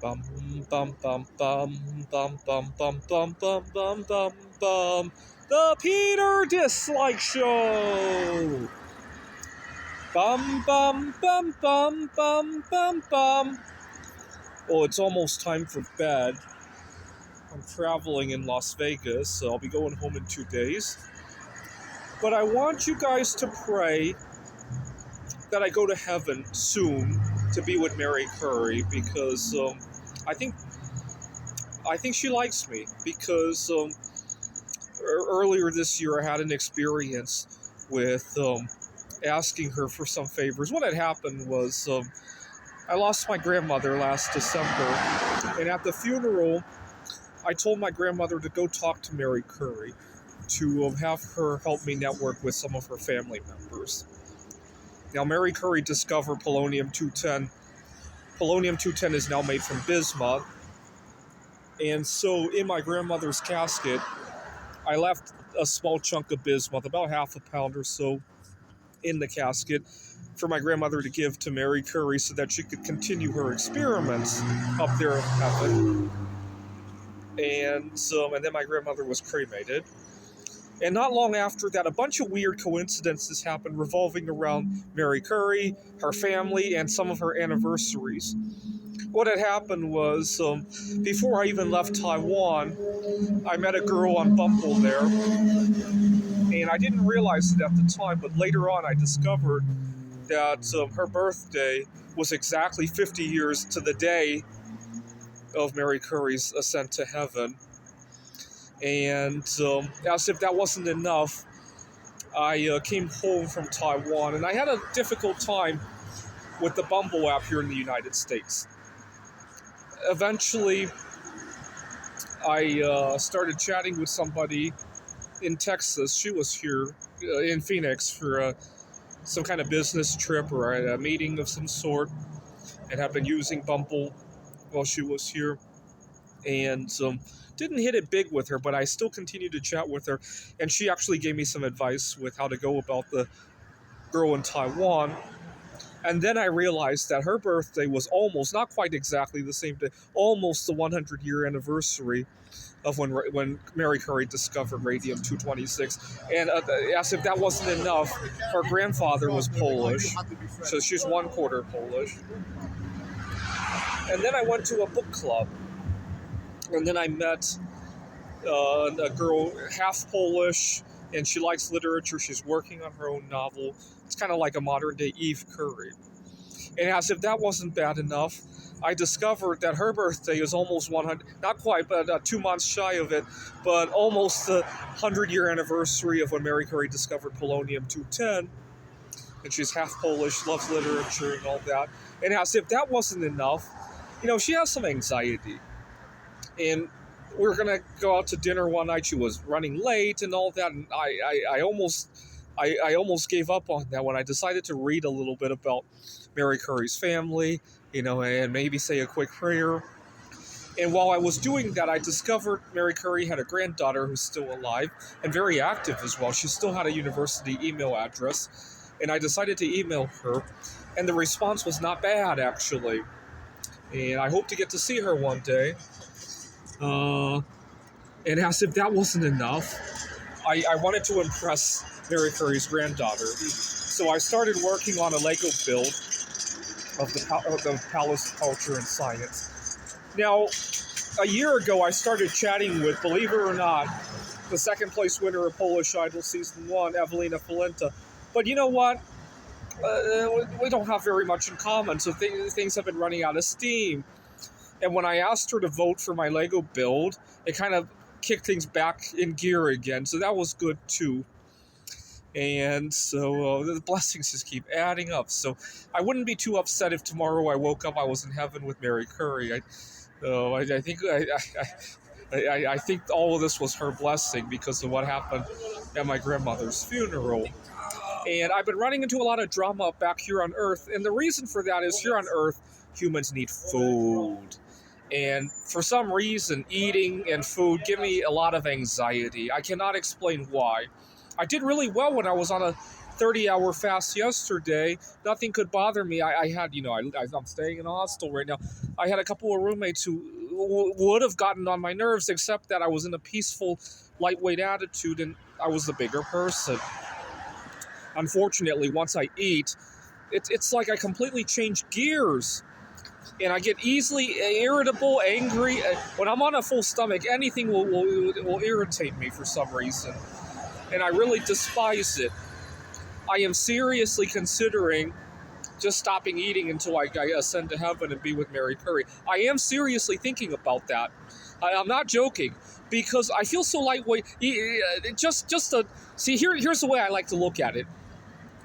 Bum bum bum bum bum bum bum bum bum bum bum bum. The Peter Dislike Show. Bum bum bum bum bum bum bum. Oh, it's almost time for bed. I'm traveling in Las Vegas, so I'll be going home in 2 days. But I want you guys to pray that I go to heaven soon to be with Marie Curie because I think I think she likes me because earlier this year I had an experience with asking her for some favors. What had happened was I lost my grandmother last December, and at the funeral, I told my grandmother to go talk to Marie Curie to have her help me network with some of her family members. Now, Marie Curie discovered polonium-210. Polonium-210 is now made from bismuth, and so in my grandmother's casket, I left a small chunk of bismuth, about half a pound or so, in the casket for my grandmother to give to Marie Curie so that she could continue her experiments up there in heaven. And then my grandmother was cremated. And not long after that, a bunch of weird coincidences happened revolving around Marie Curie, her family, and some of her anniversaries. What had happened was, before I even left Taiwan, I met a girl on Bumble there, and I didn't realize it at the time, but later on I discovered that her birthday was exactly 50 years to the day of Marie Curie's ascent to heaven. And as if that wasn't enough, I came home from Taiwan, and I had a difficult time with the Bumble app here in the United States. Eventually, I started chatting with somebody in Texas. She was here in Phoenix for some kind of business trip or a meeting of some sort, and had been using Bumble while she was here. And didn't hit it big with her, but I still continued to chat with her, and she actually gave me some advice with how to go about the girl in Taiwan. And then I realized that her birthday was almost, not quite exactly the same day, almost the 100-year anniversary of when Marie Curie discovered radium-226. And as if that wasn't enough, her grandfather was Polish, so she's one quarter Polish. And then I went to a book club, and then I met a girl half Polish, and she likes literature. She's working on her own novel. It's kind of like a modern-day Eve Curie. And as if that wasn't bad enough, I discovered that her birthday is almost 100, not quite, but 2 months shy of it, but almost the 100-year anniversary of when Marie Curie discovered polonium-210. And she's half Polish, loves literature and all that. And as if that wasn't enough, she has some anxiety. And we were going to go out to dinner one night. She was running late and all that, and I almost gave up on that when I decided to read a little bit about Marie Curie's family, and maybe say a quick prayer. And while I was doing that, I discovered Marie Curie had a granddaughter who's still alive and very active as well. She still had a university email address, and I decided to email her, and the response was not bad, actually. And I hope to get to see her one day. And as if that wasn't enough, I wanted to impress Marie Curie's granddaughter. So I started working on a Lego build of the Palace of Culture and Science. Now, a year ago, I started chatting with, believe it or not, the second place winner of Polish Idol Season 1, Ewelina Falenta. But you know what? We don't have very much in common, so things have been running out of steam. And when I asked her to vote for my Lego build, it kind of kicked things back in gear again, so that was good too. And so the blessings just keep adding up. So I wouldn't be too upset if tomorrow I woke up I was in heaven with Marie Curie. I think all of this was her blessing because of what happened at my grandmother's funeral. And I've been running into a lot of drama back here on Earth, and the reason for that is here on Earth, humans need food. And for some reason, eating and food give me a lot of anxiety. I cannot explain why. I did really well when I was on a 30-hour fast yesterday. Nothing could bother me. I had, I'm staying in a hostel right now. I had a couple of roommates who would have gotten on my nerves, except that I was in a peaceful, lightweight attitude and I was the bigger person. Unfortunately, once I eat, it's like I completely change gears. And I get easily irritable, angry. When I'm on a full stomach, anything will irritate me for some reason. And I really despise it. I am seriously considering just stopping eating until I ascend to heaven and be with Marie Curie. I am seriously thinking about that. I'm not joking, because I feel so lightweight. Here's the way I like to look at it,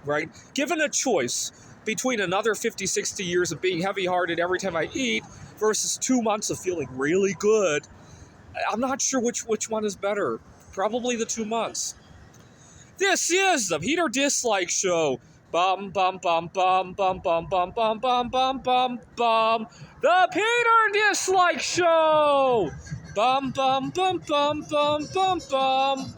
right? Given a choice between another 50, 60 years of being heavy-hearted every time I eat versus 2 months of feeling really good, I'm not sure which one is better. Probably the 2 months. This is the Peter Dislike Show. Bum bum bum bum bum bum bum bum bum bum bum bum. The Peter Dislike Show. Bum bum bum bum bum bum bum.